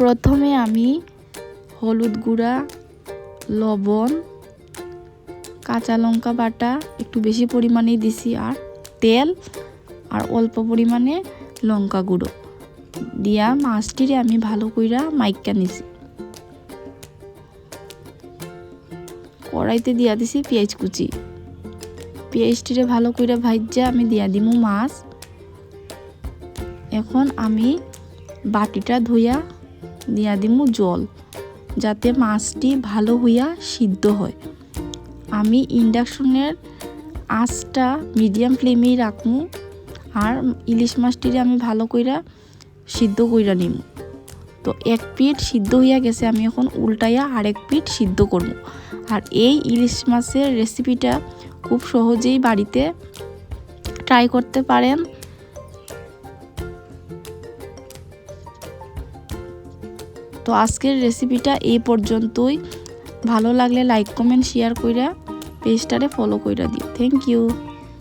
প্রথমে আমি হলুদ গুঁড়া, লবণ, কাঁচা লঙ্কা বাটা একটু বেশি পরিমাণেই দিছি, আর তেল আর অল্প পরিমাণে লঙ্কা গুঁড়ো দিয়া মাছটিরে আমি ভালো কইরা মাইক্কা নিছি। কড়াইতে দিয়া দিছি পেঁয়াজ কুচি। পেঁয়াজটিরে ভালো কইরা ভাইজা আমি দিয়া দিমু মাছ। এখন আমি বাটিটা ধুইয়া দিয়া দিমু জল, যাতে মাছটি ভালো হইয়া সিদ্ধ হয়। আমি ইন্ডাকশনের আঁচটা মিডিয়াম ফ্লেমেই রাখমু, আর ইলিশ মাছটিরে আমি ভালো কইরা সিদ্ধ কইরা নিমু। তো এক পিঠ সিদ্ধ হইয়া গেছে, আমি এখন উল্টাইয়া আরেক পিঠ সিদ্ধ করব। আর এই ইলিশ মাছের রেসিপিটা খুব সহজেই বাড়িতে ট্রাই করতে পারেন। তো আজকের রেসিপিটা এই পর্যন্তই। ভালো লাগলে লাইক, কমেন্ট, শেয়ার কইরা পেজটারে ফলো কইরা দিও। Thank you.